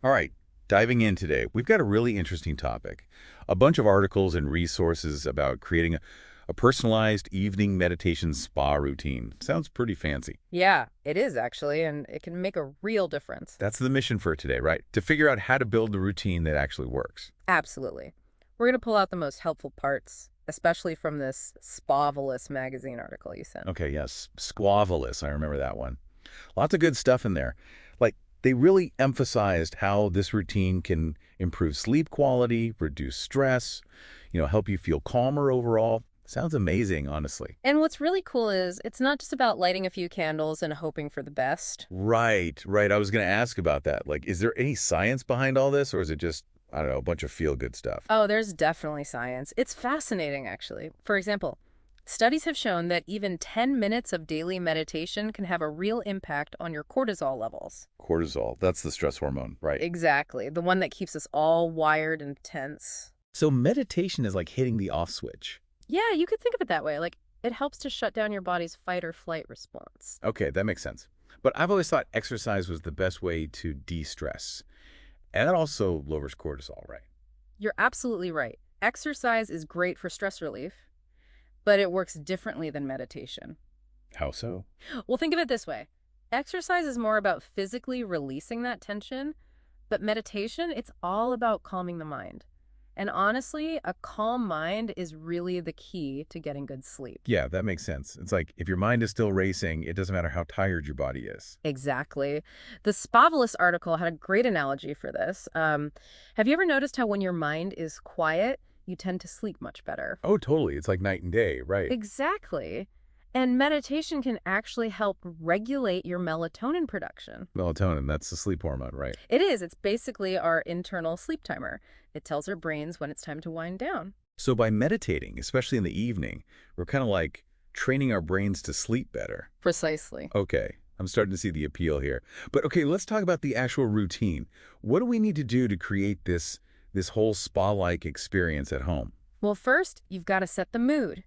All right, diving in today, we've got a really interesting topic. A bunch of articles and resources about creating a personalized evening meditation spa routine. Sounds pretty fancy. Yeah, it is actually, and it can make a real difference. That's the mission for today, right? To figure out how to build the routine that actually works. Absolutely. We're going to pull out the most helpful parts, especially from this Spavelous magazine article you sent. Okay, yes, Squavelous, I remember that one. Lots of good stuff in there. Like, they really emphasized how this routine can improve sleep quality, reduce stress, help you feel calmer overall. Sounds amazing, honestly. And what's really cool is it's not just about lighting a few candles and hoping for the best. Right, right. I was going to ask about that. Like, is there any science behind all this, or is it just, I don't know, a bunch of feel-good stuff? Oh, there's definitely science. It's fascinating, actually. For example, studies have shown that even 10 minutes of daily meditation can have a real impact on your cortisol levels. Cortisol, that's the stress hormone, right? Exactly, the one that keeps us all wired and tense. So meditation is like hitting the off switch. Yeah, you could think of it that way. Like, it helps to shut down your body's fight or flight response. Okay, that makes sense. But I've always thought exercise was the best way to de-stress. And that also lowers cortisol, right? You're absolutely right. Exercise is great for stress relief, but it works differently than meditation. How so? Well, think of it this way. Exercise is more about physically releasing that tension, but meditation, it's all about calming the mind. And honestly, a calm mind is really the key to getting good sleep. Yeah, that makes sense. It's like if your mind is still racing, it doesn't matter how tired your body is. Exactly. The Spavelous article had a great analogy for this. Have you ever noticed how when your mind is quiet, you tend to sleep much better? Oh, totally. It's like night and day, right? Exactly. And meditation can actually help regulate your melatonin production. Melatonin, that's the sleep hormone, right? It is. It's basically our internal sleep timer. It tells our brains when it's time to wind down. So by meditating, especially in the evening, we're kind of like training our brains to sleep better. Precisely. Okay, I'm starting to see the appeal here. But okay, let's talk about the actual routine. What do we need to do to create this whole spa-like experience at home? Well, first, you've got to set the mood.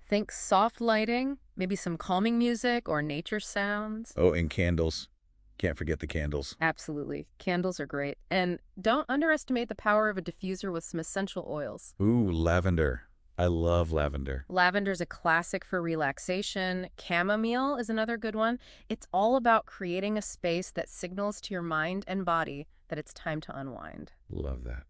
Think soft lighting, maybe some calming music or nature sounds. Oh, and candles. Can't forget the candles. Absolutely. Candles are great. And don't underestimate the power of a diffuser with some essential oils. Ooh, lavender. I love lavender. Lavender's a classic for relaxation. Chamomile is another good one. It's all about creating a space that signals to your mind and body that it's time to unwind. Love that.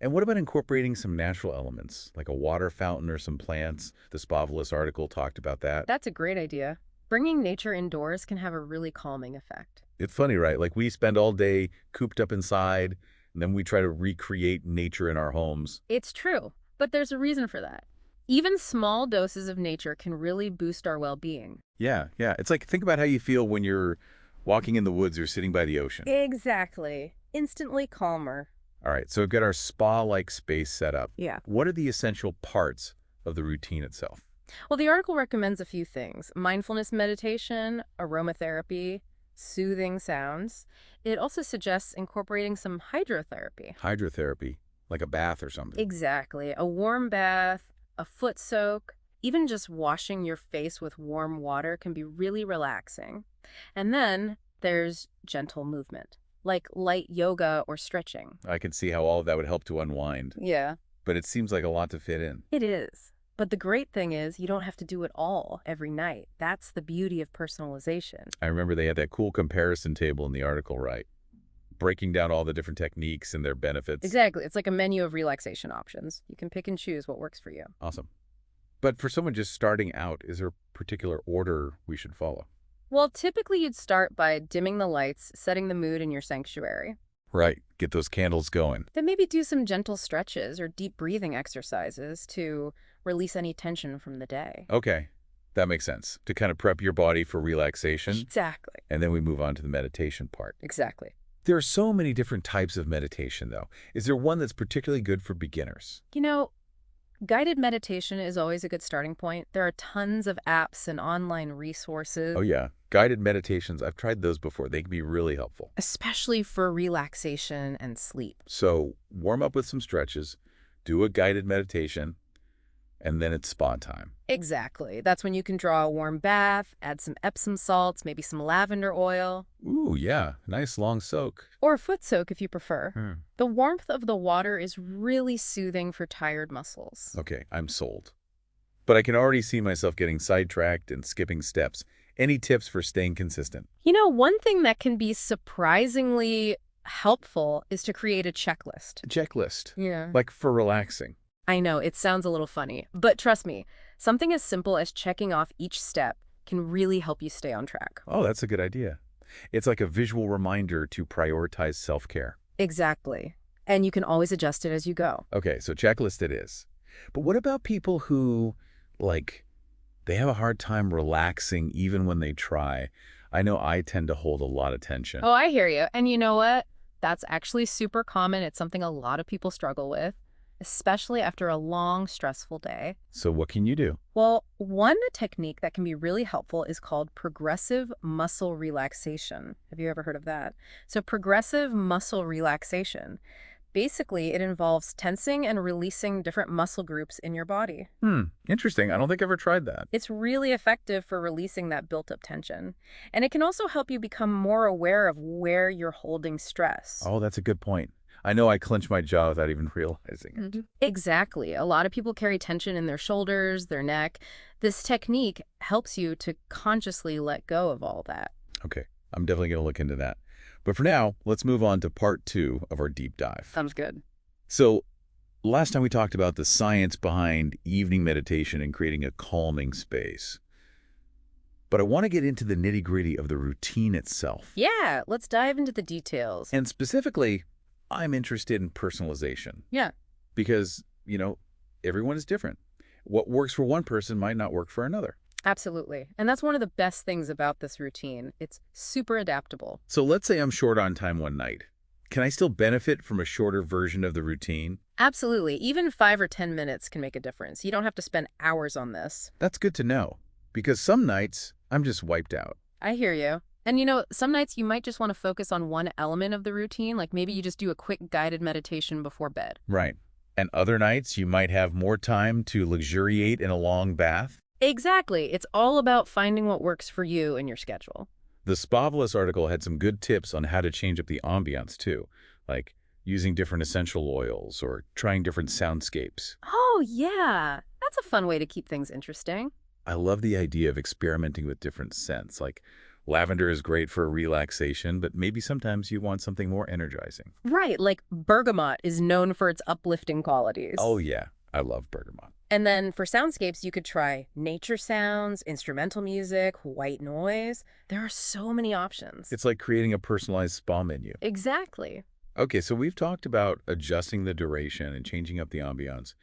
And what about incorporating some natural elements, like a water fountain or some plants? The Spavelous article talked about that. That's a great idea. Bringing nature indoors can have a really calming effect. It's funny, right? Like we spend all day cooped up inside, and then we try to recreate nature in our homes. It's true, but there's a reason for that. Even small doses of nature can really boost our well-being. Yeah, yeah. It's like, think about how you feel when you're walking in the woods or sitting by the ocean. Exactly. Instantly calmer. All right, so we've got our spa-like space set up. Yeah. What are the essential parts of the routine itself? Well, the article recommends a few things: mindfulness meditation, aromatherapy, soothing sounds. It also suggests incorporating some hydrotherapy. Hydrotherapy, like a bath or something. Exactly. A warm bath, a foot soak, even just washing your face with warm water can be really relaxing. And then there's gentle movement, like light yoga or stretching. I can see how all of that would help to unwind, Yeah, but it seems like a lot to fit in. it is. But the great thing is you don't have to do it all every night. That's the beauty of personalization. I remember they had that cool comparison table in the article, right? Breaking down all the different techniques and their benefits. Exactly. It's like a menu of relaxation options. You can pick and choose what works for you. Awesome. But for someone just starting out, is there a particular order we should follow? Well, typically you'd start by dimming the lights, setting the mood in your sanctuary. Right. Get those candles going. Then maybe do some gentle stretches or deep breathing exercises to release any tension from the day. Okay. That makes sense. To kind of prep your body for relaxation. Exactly. And then we move on to the meditation part. Exactly. There are so many different types of meditation, though. Is there one that's particularly good for beginners? You know, guided meditation is always a good starting point. There are tons of apps and online resources, Oh, yeah. Guided meditations. I've tried those before. They can be really helpful. especially for relaxation and sleep. So warm up with some stretches, do a guided meditation, And then it's spa time. Exactly. That's when you can draw a warm bath, add some Epsom salts, maybe some lavender oil, Ooh, yeah. Nice long soak. or a foot soak if you prefer. Hmm. The warmth of the water is really soothing for tired muscles. Okay, I'm sold. But I can already see myself getting sidetracked and skipping steps. Any tips for staying consistent? You know, one thing that can be surprisingly helpful is to create a checklist. A checklist. Yeah. Like for relaxing. I know, it sounds a little funny, but trust me, something as simple as checking off each step can really help you stay on track. Oh, that's a good idea. It's like a visual reminder to prioritize self-care. Exactly. And you can always adjust it as you go. Okay, so checklist it is. But what about people who, like, they have a hard time relaxing even when they try? I know I tend to hold a lot of tension. Oh, I hear you. And you know what? That's actually super common. It's something a lot of people struggle with, especially after a long, stressful day. So what can you do? Well, one technique that can be really helpful is called progressive muscle relaxation. Have you ever heard of that? So progressive muscle relaxation. Basically, it involves tensing and releasing different muscle groups in your body. Interesting. I don't think I've ever tried that. It's really effective for releasing that built-up tension. And it can also help you become more aware of where you're holding stress. Oh, that's a good point. I know I clench my jaw without even realizing it. Exactly. A lot of people carry tension in their shoulders, their neck. This technique helps you to consciously let go of all that. Okay, I'm definitely going to look into that. But for now, let's move on to part 2 of our deep dive. Sounds good. So last time we talked about the science behind evening meditation and creating a calming space. But I want to get into the nitty-gritty of the routine itself. Yeah, let's dive into the details. And specifically, I'm interested in personalization. Yeah. Because, everyone is different. What works for one person might not work for another. Absolutely. And that's one of the best things about this routine. It's super adaptable. So let's say I'm short on time one night. Can I still benefit from a shorter version of the routine? Absolutely. Even 5 or 10 minutes can make a difference. You don't have to spend hours on this. That's good to know. Because some nights, I'm just wiped out. I hear you. And some nights you might just want to focus on one element of the routine, like maybe you just do a quick guided meditation before bed. Right. And other nights, you might have more time to luxuriate in a long bath. Exactly. It's all about finding what works for you and your schedule. The Spavelous article had some good tips on how to change up the ambiance, too, like using different essential oils or trying different soundscapes. Oh, yeah. That's a fun way to keep things interesting. I love the idea of experimenting with different scents, like lavender is great for relaxation, but maybe sometimes you want something more energizing. Right, like bergamot is known for its uplifting qualities. Oh, yeah. I love bergamot. And then for soundscapes, you could try nature sounds, instrumental music, white noise. There are so many options. It's like creating a personalized spa menu. Exactly. Okay, so we've talked about adjusting the duration and changing up the ambiance,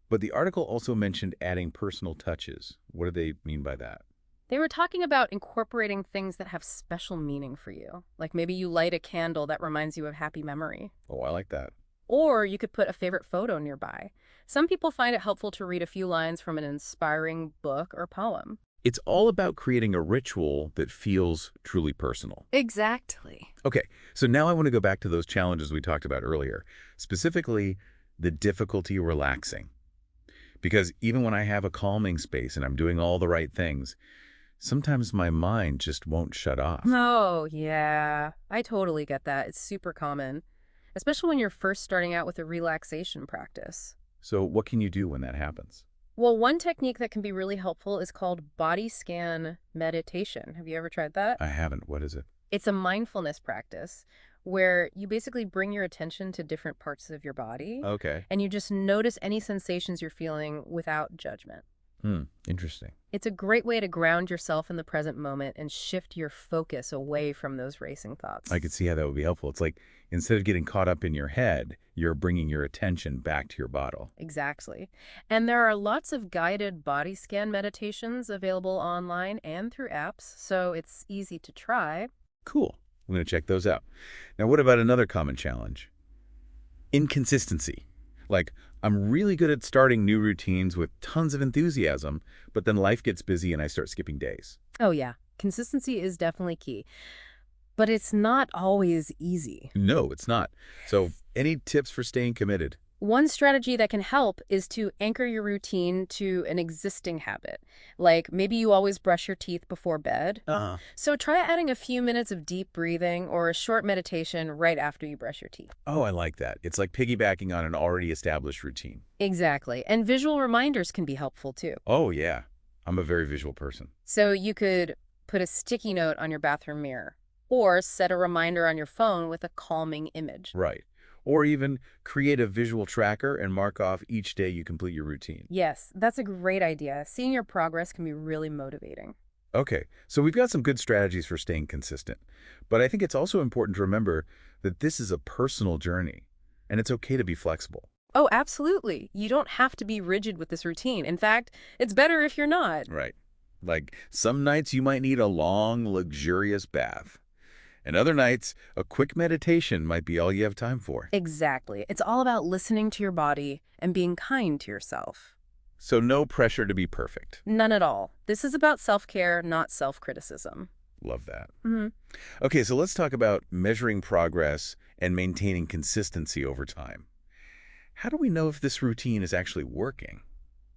but the article also mentioned adding personal touches. What do they mean by that? They were talking about incorporating things that have special meaning for you. Like maybe you light a candle that reminds you of happy memory. Oh, I like that. Or you could put a favorite photo nearby. Some people find it helpful to read a few lines from an inspiring book or poem. It's all about creating a ritual that feels truly personal. Exactly. Okay, so now I want to go back to those challenges we talked about earlier, specifically the difficulty relaxing. Because even when I have a calming space and I'm doing all the right things, sometimes my mind just won't shut off. Oh, yeah. I totally get that. It's super common, especially when you're first starting out with a relaxation practice. So what can you do when that happens? Well, one technique that can be really helpful is called body scan meditation. Have you ever tried that? I haven't. What is it? It's a mindfulness practice where you basically bring your attention to different parts of your body Okay. and you just notice any sensations you're feeling without judgment. Interesting. It's a great way to ground yourself in the present moment and shift your focus away from those racing thoughts. I could see how that would be helpful. It's like instead of getting caught up in your head, you're bringing your attention back to your bottle. Exactly. And there are lots of guided body scan meditations available online and through apps, so it's easy to try. Cool. I'm going to check those out. Now, what about another common challenge? Inconsistency. Like, I'm really good at starting new routines with tons of enthusiasm, but then life gets busy and I start skipping days. Oh, yeah. Consistency is definitely key. But it's not always easy. No, it's not. So, any tips for staying committed? One strategy that can help is to anchor your routine to an existing habit. Like maybe you always brush your teeth before bed. Uh, So try adding a few minutes of deep breathing or a short meditation right after you brush your teeth. oh, I like that. It's like piggybacking on an already established routine. Exactly. And visual reminders can be helpful too. Oh, yeah. I'm a very visual person. So you could put a sticky note on your bathroom mirror or set a reminder on your phone with a calming image. Right. Or even create a visual tracker and mark off each day you complete your routine. Yes, that's a great idea. Seeing your progress can be really motivating. Okay, so we've got some good strategies for staying consistent. But I think it's also important to remember that this is a personal journey, and it's okay to be flexible. Oh, absolutely. You don't have to be rigid with this routine. In fact, it's better if you're not. Right. Like some nights you might need a long, luxurious bath. And other nights, a quick meditation might be all you have time for. Exactly. It's all about listening to your body and being kind to yourself. So no pressure to be perfect. None at all. This is about self-care, not self-criticism. Love that. Hmm. Okay, so let's talk about measuring progress and maintaining consistency over time. How do we know if this routine is actually working?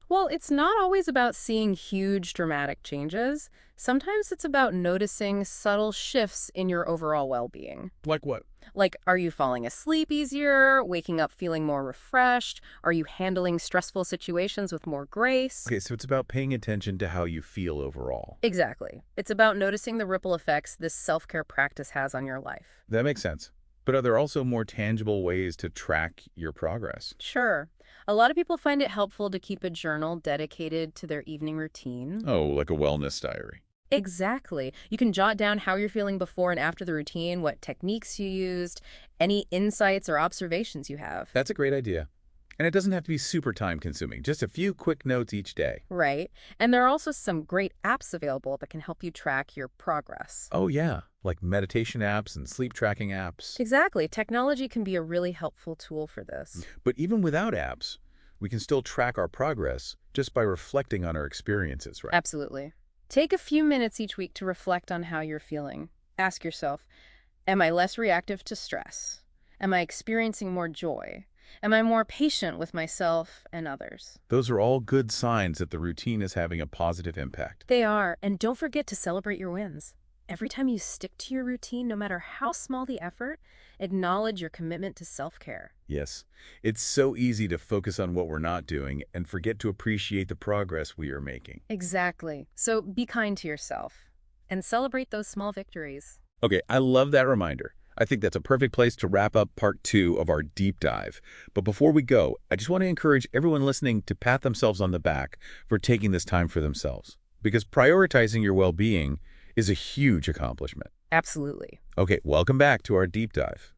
Well, it's not always about seeing huge dramatic changes. Sometimes it's about noticing subtle shifts in your overall well-being. Like what? Like, are you falling asleep easier, waking up feeling more refreshed? Are you handling stressful situations with more grace? Okay, so it's about paying attention to how you feel overall. Exactly. It's about noticing the ripple effects this self-care practice has on your life. That makes sense. But are there also more tangible ways to track your progress? Sure. A lot of people find it helpful to keep a journal dedicated to their evening routine. Oh, like a wellness diary. Exactly. You can jot down how you're feeling before and after the routine, what techniques you used, any insights or observations you have. That's a great idea. And it doesn't have to be super time-consuming, just a few quick notes each day. Right. And there are also some great apps available that can help you track your progress. Oh, yeah, like meditation apps and sleep tracking apps. Exactly. Technology can be a really helpful tool for this. But even without apps, we can still track our progress just by reflecting on our experiences, right? Absolutely. Take a few minutes each week to reflect on how you're feeling. Ask yourself, am I less reactive to stress? Am I experiencing more joy? Am I more patient with myself and others? Those are all good signs that the routine is having a positive impact. They are, and don't forget to celebrate your wins. Every time you stick to your routine, no matter how small the effort, acknowledge your commitment to self-care. Yes, it's so easy to focus on what we're not doing and forget to appreciate the progress we are making. Exactly. So be kind to yourself and celebrate those small victories. Okay, I love that reminder. I think that's a perfect place to wrap up part 2 of our deep dive. But before we go, I just want to encourage everyone listening to pat themselves on the back for taking this time for themselves. Because prioritizing your well-being is a huge accomplishment. Absolutely. Okay, welcome back to our deep dive.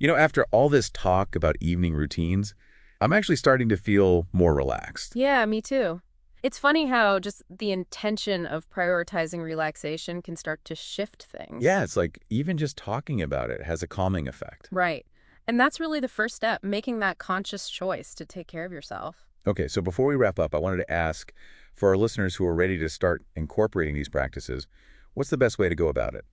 You know, after all this talk about evening routines, I'm actually starting to feel more relaxed. Yeah, me too. It's funny how just the intention of prioritizing relaxation can start to shift things. Yeah, it's like even just talking about it has a calming effect. Right. And that's really the first step, making that conscious choice to take care of yourself. Okay, so before we wrap up, I wanted to ask, for our listeners who are ready to start incorporating these practices, what's the best way to go about it?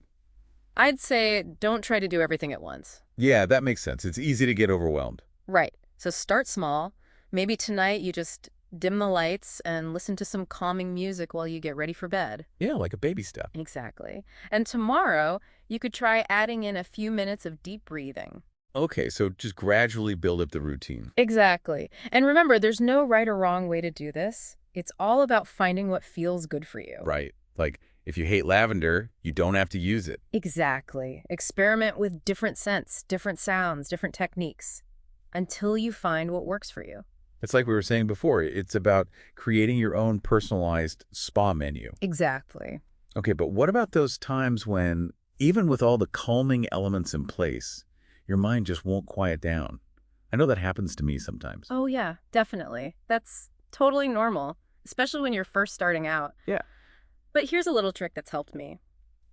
I'd say don't try to do everything at once. Yeah, that makes sense. It's easy to get overwhelmed. Right. So start small. Maybe tonight you just dim the lights and listen to some calming music while you get ready for bed. Yeah, like a baby step. Exactly. And tomorrow, you could try adding in a few minutes of deep breathing. Okay, so just gradually build up the routine. Exactly. And remember, there's no right or wrong way to do this. It's all about finding what feels good for you. Right. Like, if you hate lavender, you don't have to use it. Exactly. Experiment with different scents, different sounds, different techniques until you find what works for you. It's like we were saying before, it's about creating your own personalized spa menu. Exactly. Okay, but what about those times when, even with all the calming elements in place, your mind just won't quiet down? I know that happens to me sometimes. Oh, yeah, definitely. That's totally normal, especially when you're first starting out. Yeah. But here's a little trick that's helped me.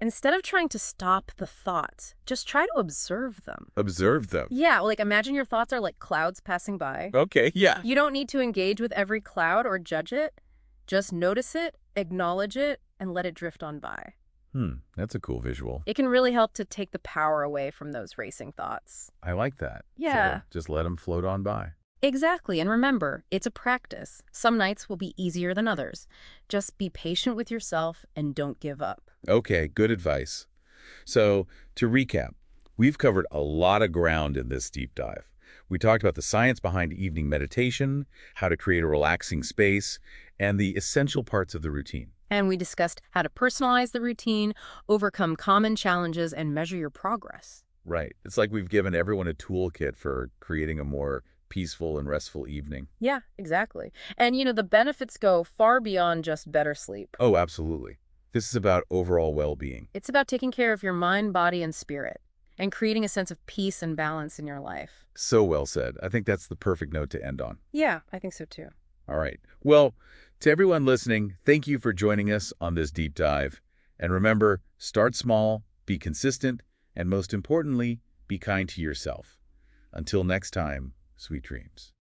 Instead of trying to stop the thoughts, just try to observe them. Observe them. Yeah, like imagine your thoughts are like clouds passing by. Okay, yeah. You don't need to engage with every cloud or judge it. Just notice it, acknowledge it, and let it drift on by. That's a cool visual. It can really help to take the power away from those racing thoughts. I like that. Yeah. So just let them float on by. Exactly. And remember, it's a practice. Some nights will be easier than others. Just be patient with yourself and don't give up. Okay, good advice. So, to recap, we've covered a lot of ground in this deep dive. We talked about the science behind evening meditation, how to create a relaxing space, and the essential parts of the routine. And we discussed how to personalize the routine, overcome common challenges, and measure your progress. Right. It's like we've given everyone a toolkit for creating a more peaceful and restful evening. Yeah, exactly. And the benefits go far beyond just better sleep. Oh, absolutely. This is about overall well-being. It's about taking care of your mind, body, and spirit, and creating a sense of peace and balance in your life. So well said. I think that's the perfect note to end on. Yeah, I think so too. All right. Well, to everyone listening, thank you for joining us on this deep dive. And remember, start small, be consistent, and most importantly, be kind to yourself. Until next time, sweet dreams.